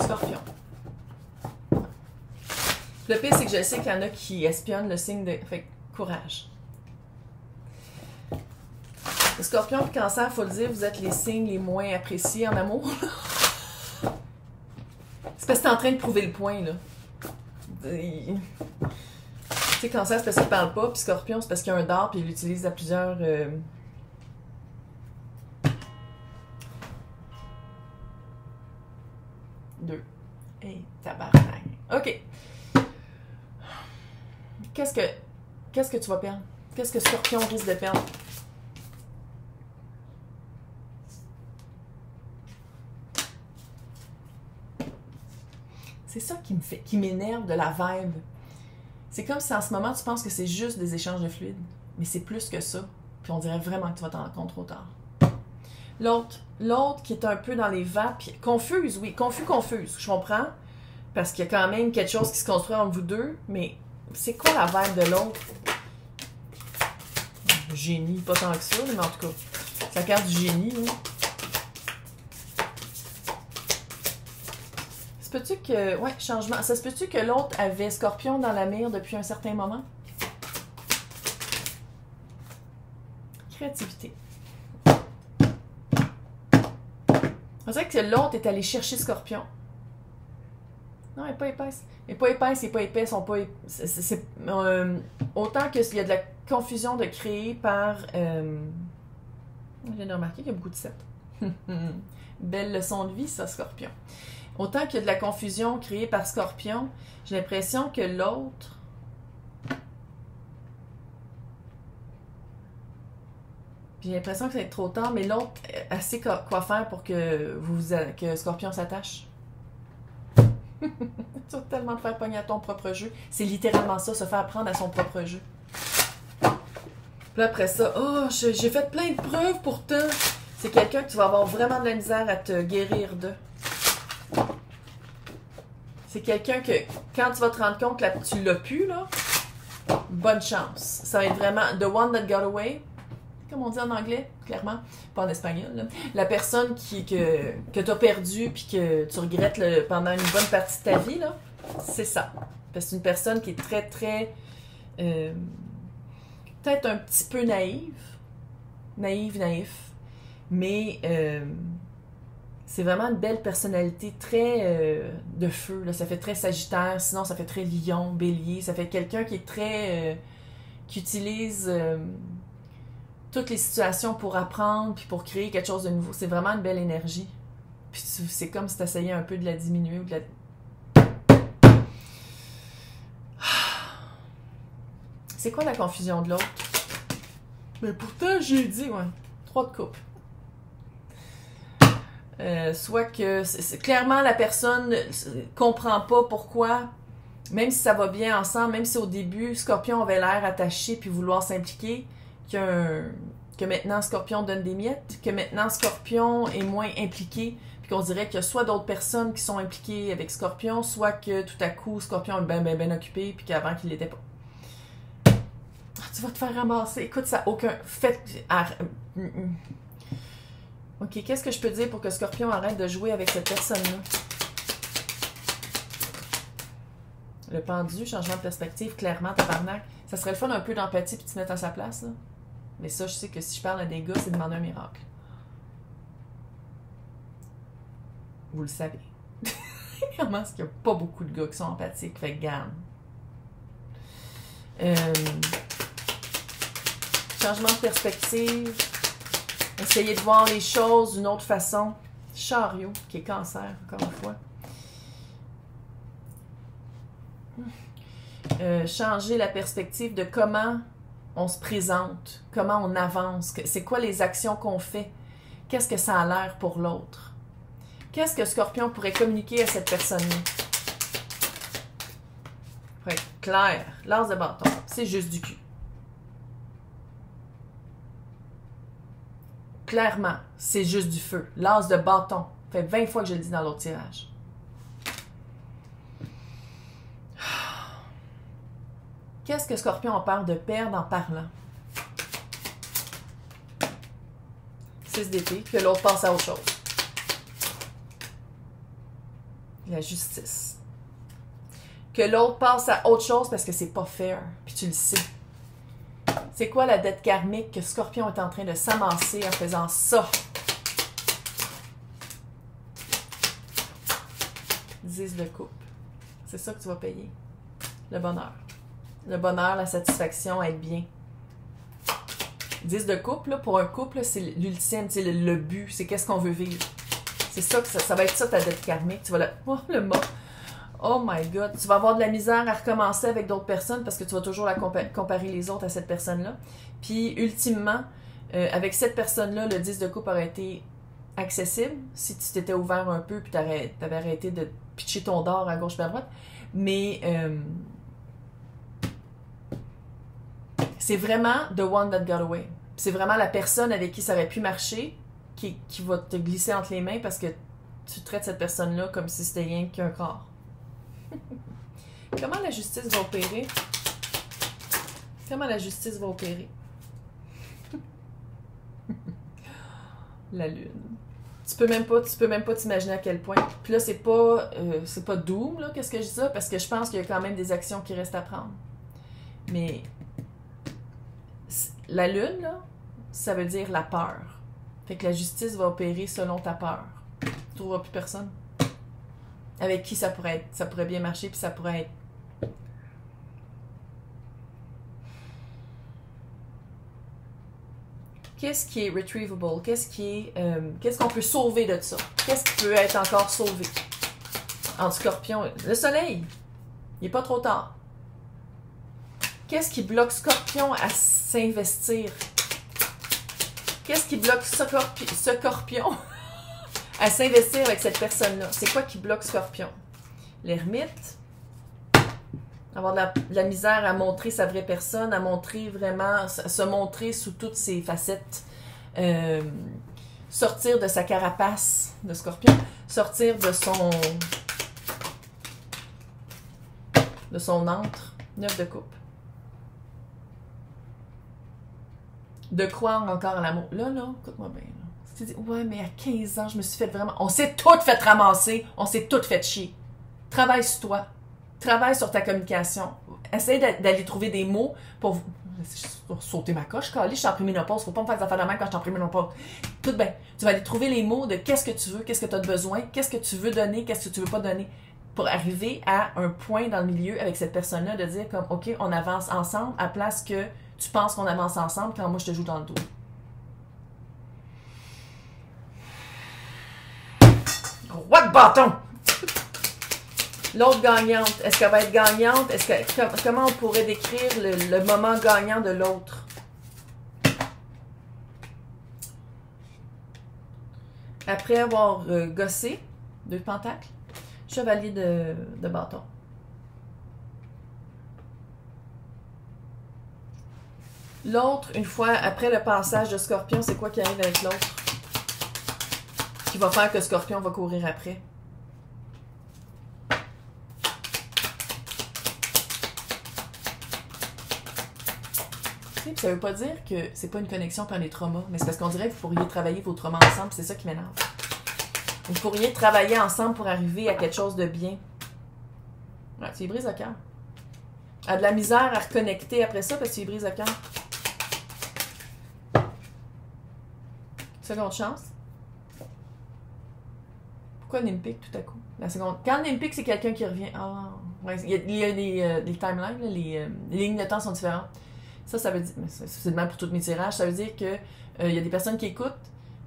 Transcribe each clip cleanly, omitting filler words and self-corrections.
Scorpion. Le pire, c'est que je sais qu'il y en a qui espionnent le signe de... Fait que, courage. Le Scorpion et Cancer, il faut le dire, vous êtes les signes les moins appréciés en amour. C'est parce que t'es en train de prouver le point, là. Tu sais, Cancer, c'est parce qu'il parle pas, puis Scorpion, c'est parce qu'il y a un dard, puis il l'utilise à plusieurs... Deux. Hey, tabarnak. OK. Qu'est-ce que tu vas perdre? Qu'est-ce que Scorpion risque de perdre? C'est ça qui m'énerve de la vibe. C'est comme si en ce moment, tu penses que c'est juste des échanges de fluides. Mais c'est plus que ça. Puis on dirait vraiment que tu vas t'en rendre compte trop tard. L'autre qui est un peu dans les vapes, confuse, oui, confuse, je comprends. Parce qu'il y a quand même quelque chose qui se construit entre vous deux. Mais c'est quoi la vibe de l'autre? Génie, pas tant que ça, mais en tout cas, c'est la carte du génie, là. Se peut-tu que... Ouais, changement. Ça se peut-tu que l'autre avait Scorpion dans la mire depuis un certain moment? Créativité. On dirait que l'autre est allé chercher Scorpion. Non, elle n'est pas épaisse. Elle n'est pas épaisse, elle n'est pas épais, sont pas autant qu'il y a de la confusion de créer par... Je viens de remarquer qu'il y a beaucoup de 7. Belle leçon de vie, ça, Scorpion. Autant qu'il y a de la confusion créée par Scorpion, j'ai l'impression que l'autre... J'ai l'impression que ça va être trop tard, mais l'autre a sait quoi faire pour que Scorpion s'attache. Tu vas tellement te faire pogner à ton propre jeu. C'est littéralement ça, se faire prendre à son propre jeu. Puis après ça, oh, j'ai fait plein de preuves pourtant. C'est quelqu'un que tu vas avoir vraiment de la misère à te guérir de. C'est quelqu'un que, quand tu vas te rendre compte que tu l'as pu, là, bonne chance. Ça va être vraiment the one that got away. Comme on dit en anglais, clairement, pas en espagnol. Là. La personne que tu as perdue puis que tu regrettes pendant une bonne partie de ta vie, là, c'est ça. Parce que c'est une personne qui est très, très... peut-être un petit peu naïf, mais c'est vraiment une belle personnalité, très de feu. Là. Ça fait très Sagittaire, sinon ça fait très Lion, Bélier. Ça fait quelqu'un qui est très... qui utilise... toutes les situations pour apprendre puis pour créer quelque chose de nouveau. C'est vraiment une belle énergie. Puis c'est comme si tu essayais un peu de la diminuer ou de la... C'est quoi la confusion de l'autre? Mais pourtant, j'ai dit, ouais, 3 de coupe. Soit que clairement la personne comprend pas pourquoi, même si ça va bien ensemble, même si au début Scorpion avait l'air attaché puis vouloir s'impliquer, que maintenant Scorpion donne des miettes, que maintenant Scorpion est moins impliqué, puis qu'on dirait qu'il y a soit d'autres personnes qui sont impliquées avec Scorpion, soit que tout à coup Scorpion est bien occupé, puis qu'avant qu'il l'était pas. Tu vas te faire ramasser. Écoute, ça n'a aucun... Ok, qu'est-ce que je peux dire pour que Scorpion arrête de jouer avec cette personne-là? Le pendu, changement de perspective, clairement, tabarnak. Ça serait le fun un peu d'empathie puis de te mettre à sa place, là. Mais ça, je sais que si je parle à des gars, c'est demander un miracle. Vous le savez. Comment est-ce qu'il n'y a pas beaucoup de gars qui sont empathiques? Fait que gamme. Changement de perspective. Essayer de voir les choses d'une autre façon. Chariot, qui est Cancer, encore une fois. Changer la perspective de comment on se présente, comment on avance, c'est quoi les actions qu'on fait, qu'est-ce que ça a l'air pour l'autre. Qu'est-ce que Scorpion pourrait communiquer à cette personne-là? Pour être clair, l'as de bâton, c'est juste du cul. Clairement, c'est juste du feu. L'as de bâton, ça fait 20 fois que je le dis dans l'autre tirage. Qu'est-ce que Scorpion a peur de perdre en parlant? 6 d'épée, que l'autre passe à autre chose. La justice. Que l'autre passe à autre chose parce que c'est pas fair, puis tu le sais. C'est quoi la dette karmique que Scorpion est en train de s'amasser en faisant ça? 10 de coupe. C'est ça que tu vas payer. Le bonheur. Le bonheur, la satisfaction, être bien. 10 de couple, là, pour un couple, c'est l'ultime, c'est le but, c'est qu'est-ce qu'on veut vivre. C'est ça que ça va être ça ta dette karmique. Tu vas oh, le mot. Oh my God. Tu vas avoir de la misère à recommencer avec d'autres personnes parce que tu vas toujours comparer les autres à cette personne-là. Puis, ultimement, avec cette personne-là, le 10 de coupe aurait été accessible si tu t'étais ouvert un peu puis t'avais arrêté de pitcher ton dard à gauche et à droite. Mais c'est vraiment the one that got away. C'est vraiment la personne avec qui ça aurait pu marcher qui va te glisser entre les mains parce que tu traites cette personne-là comme si c'était rien qu'un corps. Comment la justice va opérer? Comment la justice va opérer? La lune. Tu peux même pas t'imaginer à quel point. Puis là, c'est pas doom, là, qu'est-ce que je dis ça? Parce que je pense qu'il y a quand même des actions qui restent à prendre. Mais la lune, là, ça veut dire la peur. Fait que la justice va opérer selon ta peur. Tu trouveras plus personne avec qui ça pourrait bien marcher, puis ça pourrait être... Qu'est-ce qui est retrievable? Qu'est-ce qu'on peut sauver de ça? Qu'est-ce qui peut être encore sauvé? En Scorpion, le soleil, il n'est pas trop tard. Qu'est-ce qui bloque Scorpion à s'investir? Qu'est-ce qui bloque Scorpion à s'investir avec cette personne-là? C'est quoi qui bloque Scorpion? L'ermite. Avoir de la misère à montrer sa vraie personne, à montrer vraiment, se montrer sous toutes ses facettes. Sortir de sa carapace de Scorpion. Sortir de son antre. 9 de coupe. De croire encore à l'amour. Là, écoute-moi bien. Là. Tu te dis, ouais, mais à 15 ans, je me suis fait vraiment... On s'est toutes fait ramasser. On s'est toutes fait chier. Travaille sur toi. Travaille sur ta communication. Essaye d'aller trouver des mots pour sauter ma coche. Je suis en préménopause. Faut pas me faire des affaires de même quand je suis en préménopause. Tout bien. Tu vas aller trouver les mots de qu'est-ce que tu veux, qu'est-ce que tu as besoin, qu'est-ce que tu veux donner, qu'est-ce que tu veux pas donner. Pour arriver à un point dans le milieu avec cette personne-là de dire comme, OK, on avance ensemble à place que tu penses qu'on avance ensemble quand moi je te joue dans le dos. What bâton! L'autre gagnante, est-ce qu'elle va être gagnante? Comment on pourrait décrire le moment gagnant de l'autre? Après avoir gossé, 2 pentacles, chevalier de bâton. L'autre, une fois après le passage de Scorpion, c'est quoi qui arrive avec l'autre? Qui va faire que Scorpion va courir après? Ça veut pas dire que c'est pas une connexion par les traumas, mais c'est parce qu'on dirait que vous pourriez travailler vos traumas ensemble, c'est ça qui m'énerve. Vous pourriez travailler ensemble pour arriver à quelque chose de bien. Ouais, tu y brises le cœur. Elle a de la misère à reconnecter après ça parce que tu y brises le cœur. Seconde chance. Pourquoi Nimpic tout à coup? La seconde. Quand Nimpic, c'est quelqu'un qui revient. Ah, ouais, il y a des timelines, là, les lignes de temps sont différentes. Ça veut dire, c'est le même pour tous mes tirages, ça veut dire que il y a des personnes qui écoutent,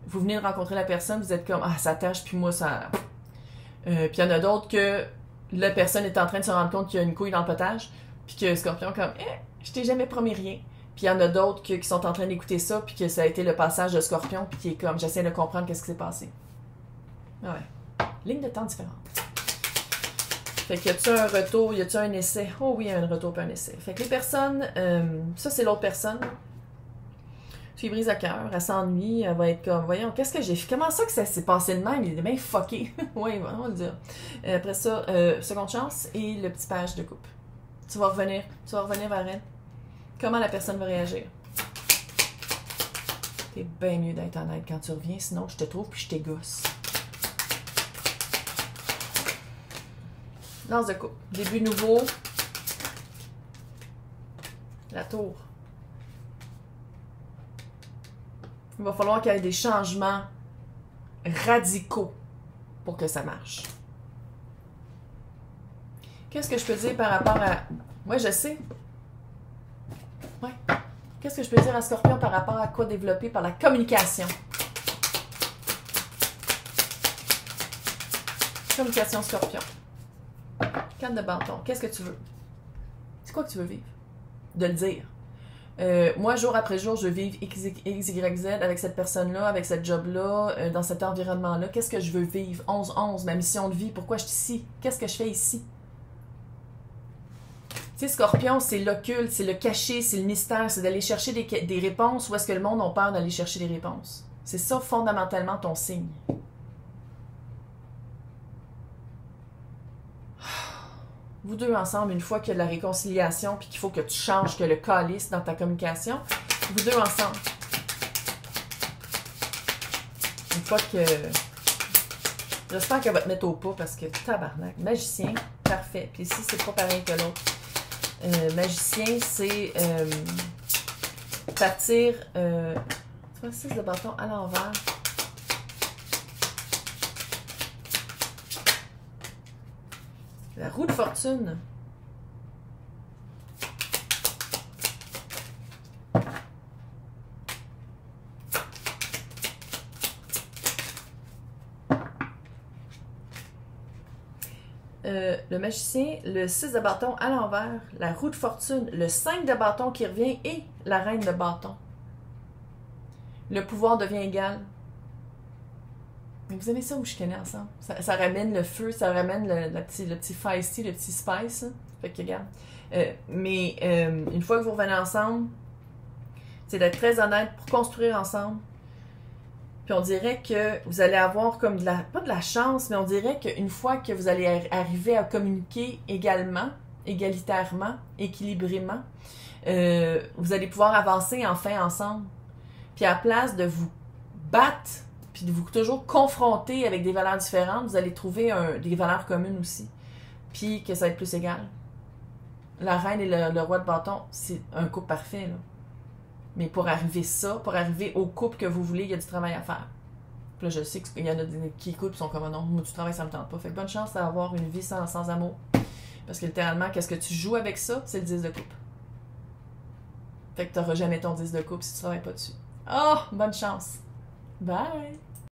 vous venez de rencontrer la personne, vous êtes comme, ah, ça tâche, puis moi, ça... puis il y en a d'autres que la personne est en train de se rendre compte qu'il y a une couille dans le potage, puis que Scorpion comme, je t'ai jamais promis rien. Puis il y en a d'autres qui sont en train d'écouter ça, puis que ça a été le passage de Scorpion, puis qui est comme, j'essaie de comprendre qu'est-ce qui s'est passé. Ouais. Ligne de temps différente. Fait que y a-tu un retour, y a-tu un essai? Oh oui, il y a un retour puis un essai. Fait que les personnes, ça c'est l'autre personne. Tu lui brises le cœur, elle s'ennuie, elle va être comme, voyons, qu'est-ce que j'ai fait? Comment ça que ça s'est passé de même? Il est bien fucké. Oui, on va le dire. Après ça, seconde chance et le petit page de coupe. Tu vas revenir vers elle. Comment la personne va réagir? C'est bien mieux d'être honnête quand tu reviens, sinon je te trouve puis je t'égosse. Lance de coupe. Début nouveau. La tour. Il va falloir qu'il y ait des changements radicaux pour que ça marche. Qu'est-ce que je peux dire par rapport à... Ouais, je sais. Ouais. Qu'est-ce que je peux dire à Scorpion par rapport à quoi développer par la communication? Communication Scorpion. Canne de bâton. Qu'est-ce que tu veux? C'est quoi que tu veux vivre? De le dire. Moi, jour après jour, je veux vivre X, Y, Z avec cette personne-là, avec cette job-là, dans cet environnement-là. Qu'est-ce que je veux vivre? 11-11, ma mission de vie. Pourquoi je suis ici? Qu'est-ce que je fais ici? Tu sais, Scorpion, c'est l'occulte, c'est le caché, c'est le mystère, c'est d'aller chercher des réponses ou est-ce que le monde a peur d'aller chercher des réponses? C'est ça, fondamentalement, ton signe. Vous deux ensemble, une fois qu'il y a de la réconciliation puis qu'il faut que tu changes que le calice dans ta communication, vous deux ensemble. Une fois que... J'espère qu'elle va te mettre au pas parce que tabarnak. Magicien, parfait. Puis ici, c'est pas pareil que l'autre. Magicien, c'est partir 6 de bâton à l'envers. La roue de fortune. Le magicien, le 6 de bâton à l'envers, la roue de fortune, le 5 de bâton qui revient et la reine de bâton. Le pouvoir devient égal. Mais vous aimez ça ou chicaner ensemble? Ça ramène le feu, ça ramène le petit feisty, le petit spice. Hein? Fait que regarde. Une fois que vous revenez ensemble, c'est d'être très honnête pour construire ensemble. Puis on dirait que vous allez avoir comme pas de la chance, mais on dirait qu'une fois que vous allez arriver à communiquer également, égalitairement, équilibrément, vous allez pouvoir avancer enfin ensemble. Puis à la place de vous battre, puis de vous toujours confronter avec des valeurs différentes, vous allez trouver des valeurs communes aussi. Puis que ça va être plus égal. La reine et le roi de bâton, c'est un couple parfait, là. Mais pour arriver au couple que vous voulez, il y a du travail à faire. Puis là, je sais qu'il y en a qui écoutent et sont comme non, moi, du travail, ça me tente pas. Fait que bonne chance à avoir une vie sans amour. Parce que littéralement, qu'est-ce que tu joues avec ça? C'est le 10 de coupe. Fait que tu n'auras jamais ton 10 de coupe si tu travailles pas dessus. Oh, bonne chance. Bye!